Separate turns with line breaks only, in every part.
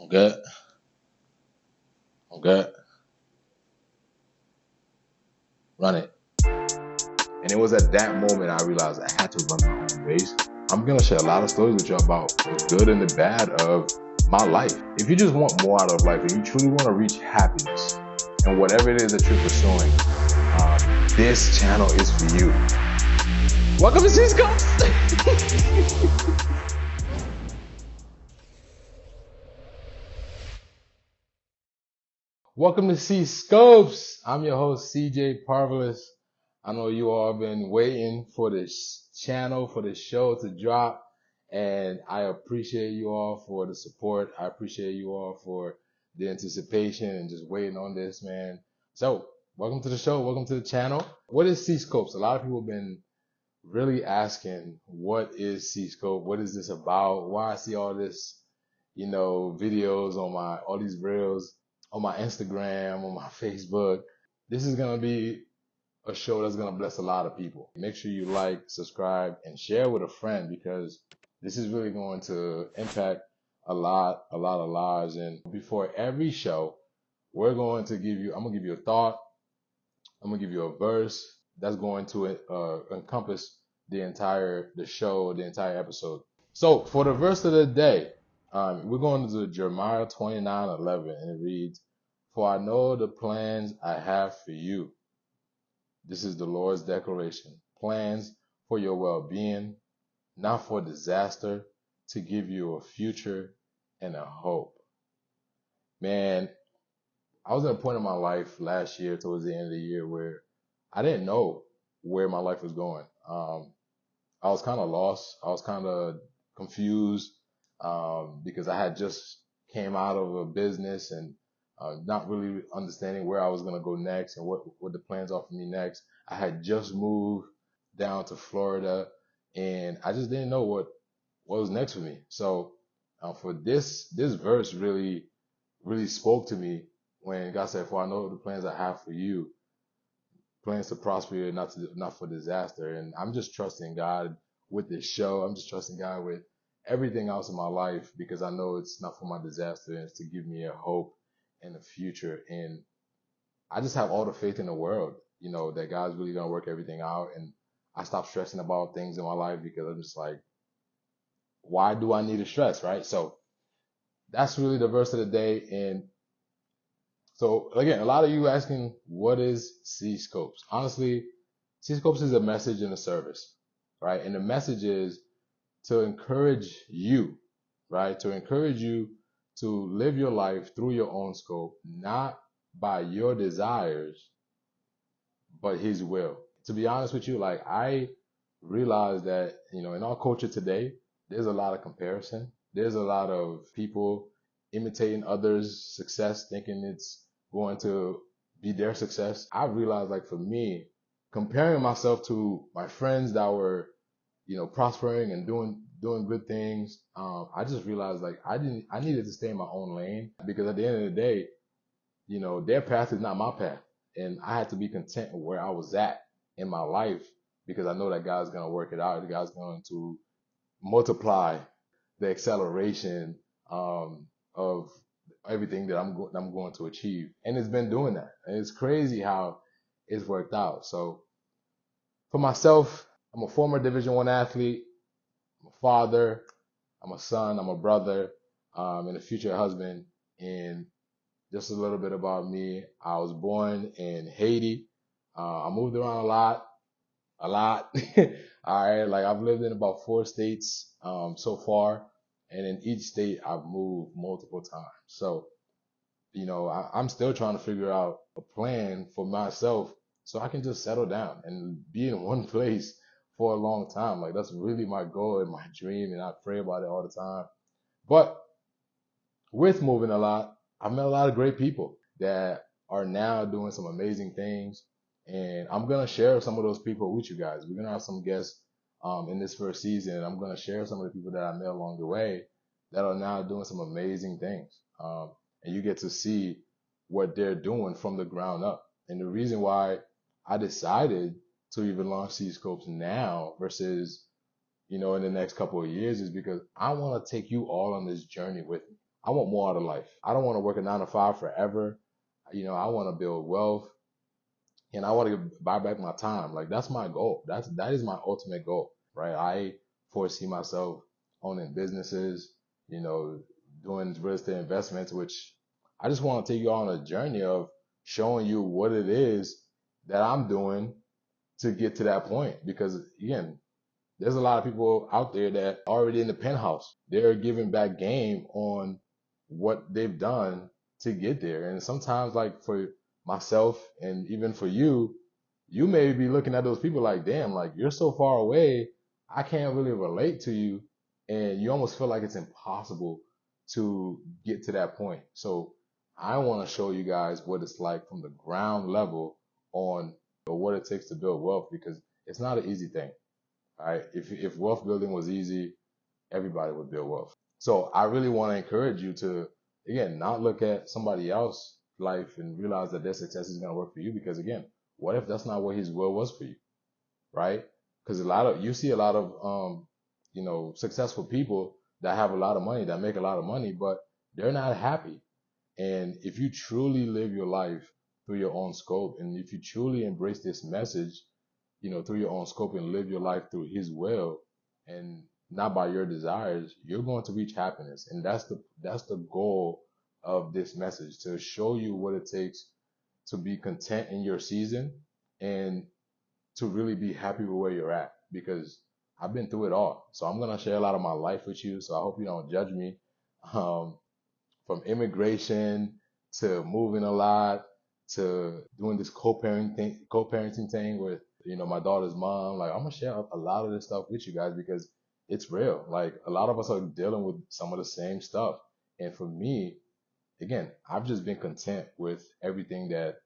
I'm good. I'm good. Run it. And it was at that moment I realized I had to run my own race. I'm gonna share a lot of stories with you about the good and the bad of my life. If you just want more out of life and you truly want to reach happiness and whatever it is that you're pursuing, this channel is for you. Welcome to Cscopes. Welcome to Cscopes. I'm your host, CJ Parvelis. I know you all have been waiting for this channel, for this show to drop, and I appreciate you all for the support. I appreciate you all for the anticipation and just waiting on this, man. So, welcome to the show. Welcome to the channel. What is Cscopes? A lot of people have been really asking, what is Cscope? What is this about? Why I see all this, videos on all these reels on my Instagram, on my Facebook. This is going to be a show that's going to bless a lot of people. Make sure you like, subscribe, and share with a friend because this is really going to impact a lot of lives. And before every show, I'm going to give you a thought. I'm going to give you a verse that's going to encompass the show, the entire episode. So for the verse of the day, we're going to Jeremiah 29:11, and it reads, "For I know the plans I have for you." This is the Lord's declaration. Plans for your well-being, not for disaster, to give you a future and a hope. Man, I was at a point in my life last year, towards the end of the year, where I didn't know where my life was going. I was kind of lost. I was kind of confused because I had just came out of a business and not really understanding where I was going to go next and what the plans are for me next. I had just moved down to Florida and I just didn't know what was next for me. So for this verse really spoke to me when God said, "For I know the plans I have for you, plans to prosper you, not for disaster." And I'm just trusting God with this show. I'm just trusting God with everything else in my life because I know it's not for my disaster and it's to give me a hope and a future. And I just have all the faith in the world, that God's really gonna work everything out. And I stopped stressing about things in my life because I'm just like, why do I need to stress, right? So that's really the verse of the day. And so again, a lot of you asking, what is Cscopes? Honestly, Cscopes is a message and a service, right? And the message is to encourage you, right? To encourage you to live your life through your own scope, not by your desires, but His will. To be honest with you, like I realize that, in our culture today, there's a lot of comparison. There's a lot of people imitating others' success, thinking it's going to be their success. I realized, like for me, comparing myself to my friends that were, prospering and doing good things, I just realized like I needed to stay in my own lane because at the end of the day, their path is not my path. And I had to be content with where I was at in my life because I know that God's going to work it out. God's going to multiply the acceleration of everything that I'm going to achieve. And it's been doing that. And it's crazy how it's worked out. So for myself, I'm a former Division I athlete. I'm a father. I'm a son. I'm a brother, and a future husband. And just a little bit about me. I was born in Haiti. I moved around a lot. All right. Like I've lived in about 4 states, so far. And in each state I've moved multiple times. So, I'm still trying to figure out a plan for myself so I can just settle down and be in one place for a long time. Like that's really my goal and my dream. And I pray about it all the time. But with moving a lot, I've met a lot of great people that are now doing some amazing things. And I'm going to share some of those people with you guys. We're going to have some guests in this first season. I'm going to share some of the people that I met along the way that are now doing some amazing things. And you get to see what they're doing from the ground up. And the reason why I decided to even launch Cscopes now versus, in the next couple of years is because I want to take you all on this journey with me. I want more out of life. I don't want to work a 9 to 5 forever. I want to build wealth and I want to buy back my time. Like that's my goal. That is my ultimate goal, right? I foresee myself owning businesses, you know, doing real estate investments, which I just want to take you on a journey of showing you what it is that I'm doing to get to that point. Because again, there's a lot of people out there that are already in the penthouse. They're giving back game on what they've done to get there. And sometimes, like for myself and even for you, you may be looking at those people like, damn, like you're so far away, I can't really relate to you. And you almost feel like it's impossible to get to that point. So I want to show you guys what it's like from the ground level on what it takes to build wealth because it's not an easy thing. All right. If wealth building was easy, everybody would build wealth. So I really want to encourage you to, again, not look at somebody else's life and realize that their success is going to work for you. Because again, what if that's not what his will was for you? Right. Because you see a lot of, successful people that have a lot of money, that make a lot of money, but they're not happy. And if you truly live your life through your own scope, and if you truly embrace this message, through your own scope and live your life through his will and not by your desires, you're going to reach happiness. And that's the goal of this message, to show you what it takes to be content in your season and to really be happy with where you're at, because I've been through it all. So I'm going to share a lot of my life with you. So I hope you don't judge me. Um, from immigration to moving a lot to doing this co-parenting thing with, my daughter's mom. Like I'm gonna share a lot of this stuff with you guys because it's real. Like a lot of us are dealing with some of the same stuff. And for me, again, I've just been content with everything that,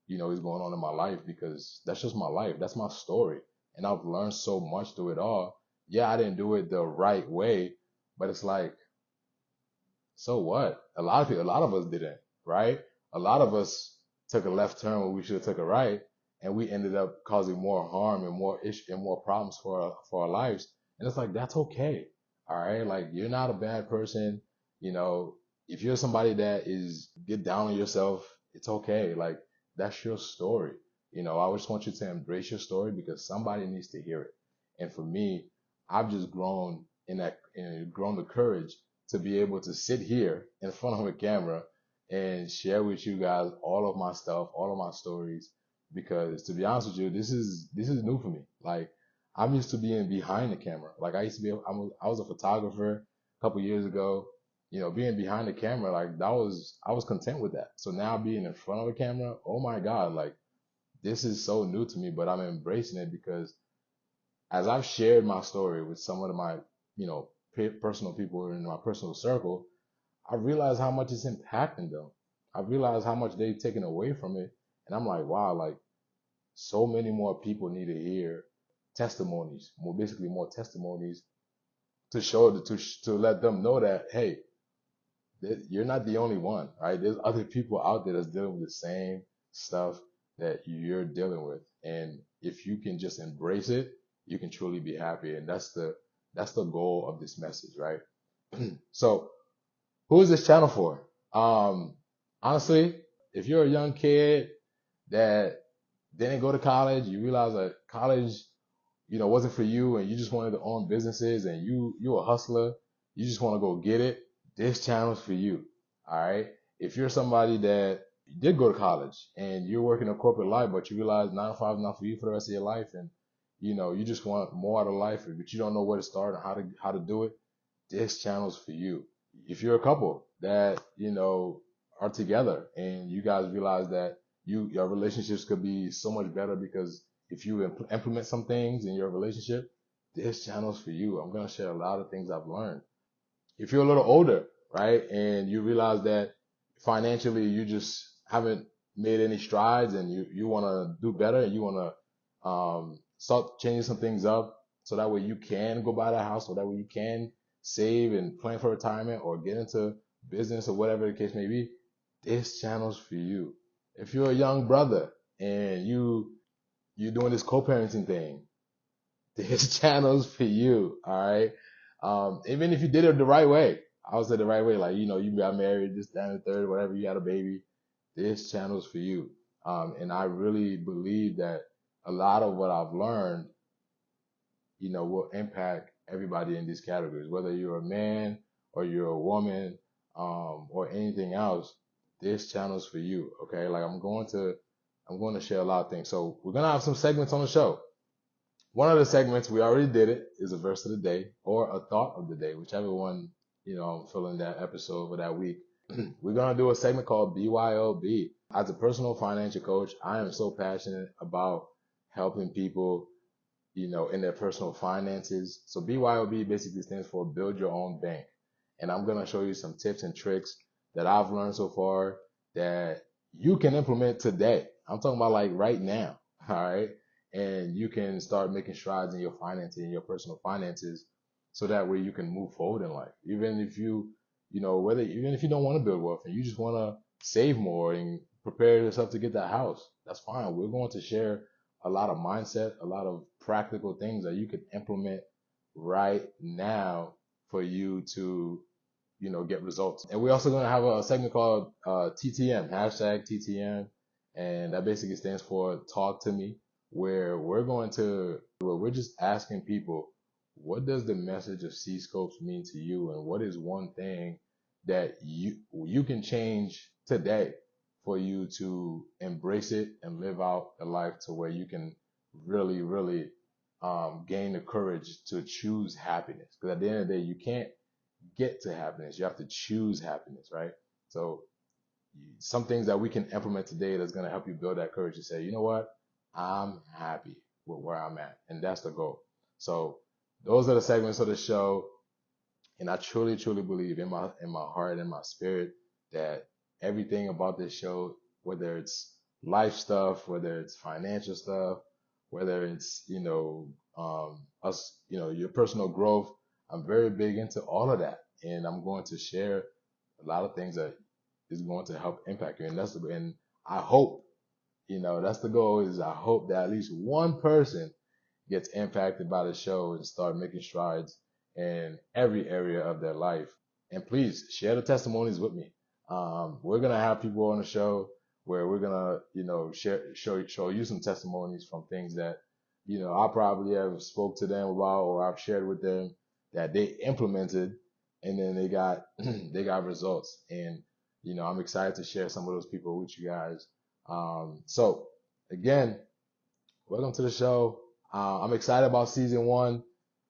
is going on in my life because that's just my life. That's my story. And I've learned so much through it all. Yeah, I didn't do it the right way, but it's like, so what? A lot of us didn't, right? A lot of us took a left turn when we should have took a right, and we ended up causing more harm and more issue and more problems for our lives. And it's like that's okay, all right? Like you're not a bad person, you know. If you're somebody that is get down on yourself, it's okay. Like that's your story. I just want you to embrace your story because somebody needs to hear it. And for me, I've just grown grown the courage to be able to sit here in front of a camera and share with you guys all of my stuff, all of my stories. Because to be honest with you, this is new for me. Like I'm used to being behind the camera. Like I used to be, I was a photographer a couple years ago. Being behind the camera, like I was content with that. So now being in front of a camera, oh my God, like this is so new to me, but I'm embracing it because as I've shared my story with some of my, personal people in my personal circle, I realize how much it's impacting them. I realize how much they've taken away from it. And I'm like, wow, like so many more people need to hear testimonies, basically more testimonies to show, to let them know that, hey, you're not the only one, right? There's other people out there that's dealing with the same stuff that you're dealing with. And if you can just embrace it, you can truly be happy. And that's the goal of this message, right? So who is this channel for? Honestly, if you're a young kid that didn't go to college, you realize that college, wasn't for you and you just wanted to own businesses and you're a hustler, you just want to go get it, this channel's for you. All right. If you're somebody that did go to college and you're working a corporate life, but you realize 9 to 5 is not for you for the rest of your life and you just want more out of life, but you don't know where to start and how to do it, this channel's for you. If you're a couple that, are together and you guys realize that your relationships could be so much better because if you implement some things in your relationship, this channel's for you. I'm going to share a lot of things I've learned. If you're a little older, right, and you realize that financially you just haven't made any strides and you want to do better and you want to start changing some things up so that way you can go buy that house, so that way you can save and plan for retirement or get into business or whatever the case may be, this channel's for you. If you're a young brother and you're doing this co-parenting thing, this channel's for you. All right. Even if you did it the right way, I would say the right way, like, you got married, this, that, and the third, whatever, you got a baby, this channel's for you. And I really believe that a lot of what I've learned, will impact everybody in these categories, whether you're a man or you're a woman, or anything else. This channel's for you. Okay. Like I'm going to share a lot of things. So we're going to have some segments on the show. One of the segments, we already did it, is a verse of the day or a thought of the day, whichever one, I'm feeling that episode for that week. We're going to do a segment called BYOB. As a personal financial coach, I am so passionate about helping people, in their personal finances. So BYOB basically stands for Build Your Own Bank. And I'm going to show you some tips and tricks that I've learned so far that you can implement today. I'm talking about like right now. All right. And you can start making strides in your finances, in your personal finances, so that way you can move forward in life. Even if even if you don't want to build wealth and you just want to save more and prepare yourself to get that house, that's fine. We're going to share a lot of mindset, a lot of practical things that you can implement right now for you to, get results. And we're also going to have a segment called TTM, hashtag TTM. And that basically stands for Talk to Me, where we're just asking people, what does the message of Cscopes mean to you? And what is one thing that you can change today for you to embrace it and live out a life to where you can really, really gain the courage to choose happiness? Because at the end of the day, you can't get to happiness. You have to choose happiness, right? So some things that we can implement today that's going to help you build that courage to say, you know what? I'm happy with where I'm at. And that's the goal. So those are the segments of the show. And I truly, truly believe in my heart and my spirit that everything about this show, whether it's life stuff, whether it's financial stuff, whether it's, your personal growth, I'm very big into all of that. And I'm going to share a lot of things that is going to help impact you. And I hope, that's the goal, is I hope that at least one person gets impacted by the show and start making strides in every area of their life. And please share the testimonies with me. We're going to have people on the show where we're going to, show you some testimonies from things that, I probably have spoke to them about or I've shared with them that they implemented and then they got, they got results. And, I'm excited to share some of those people with you guys. So again, welcome to the show. I'm excited about season one.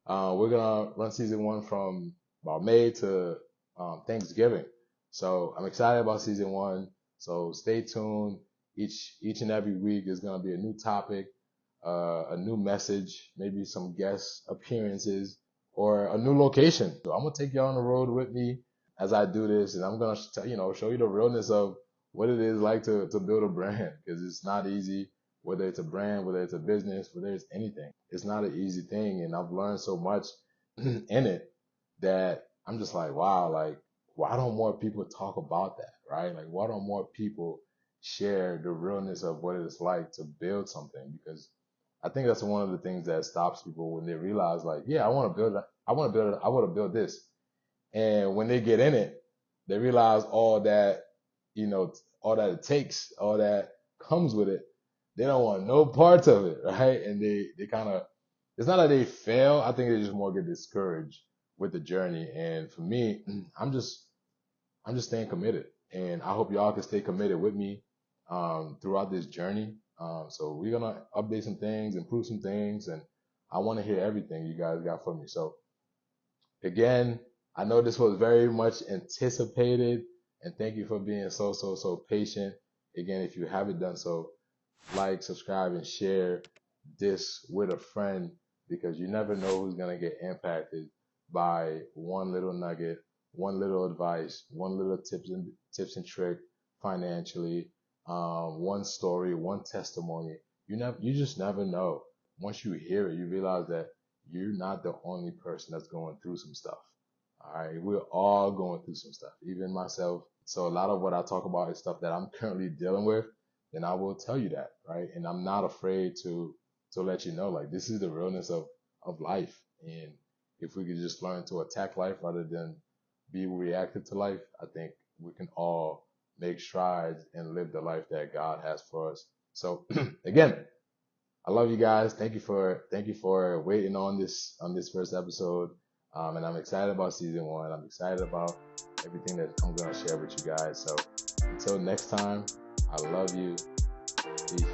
We're gonna run season one from about May to Thanksgiving. So I'm excited about season one. So stay tuned. Each and every week is gonna be a new topic, a new message, maybe some guest appearances, or a new location. So I'm gonna take you on the road with me as I do this, and I'm gonna show you the realness of what it is like to build a brand, because it's not easy. Whether it's a brand, whether it's a business, whether it's anything, it's not an easy thing. And I've learned so much in it that I'm just like, wow, like, why don't more people talk about that, right? Like, why don't more people share the realness of what it's like to build something? Because I think that's one of the things that stops people when they realize, like, yeah, I want to build this. And when they get in it, they realize all that it takes, all that comes with it. They don't want no parts of it, right? And they kind of, it's not that they fail. I think they just more get discouraged with the journey. And for me, I'm just staying committed. And I hope y'all can stay committed with me throughout this journey. So we're going to update some things, improve some things. And I want to hear everything you guys got for me. So again, I know this was very much anticipated. And thank you for being so patient. Again, if you haven't done so, like, subscribe, and share this with a friend, because you never know who's going to get impacted by one little nugget, one little advice, one little tips and trick financially, one story, one testimony. You just never know. Once you hear it, you realize that you're not the only person that's going through some stuff. All right, we're all going through some stuff, even myself. So a lot of what I talk about is stuff that I'm currently dealing with, then I will tell you that, right? And I'm not afraid to let you know, like, this is the realness of life. And if we could just learn to attack life rather than be reactive to life, I think we can all make strides and live the life that God has for us. So again, I love you guys. Thank you for waiting on this first episode. And I'm excited about season 1. I'm excited about everything that I'm gonna share with you guys. So until next time, I love you. Peace.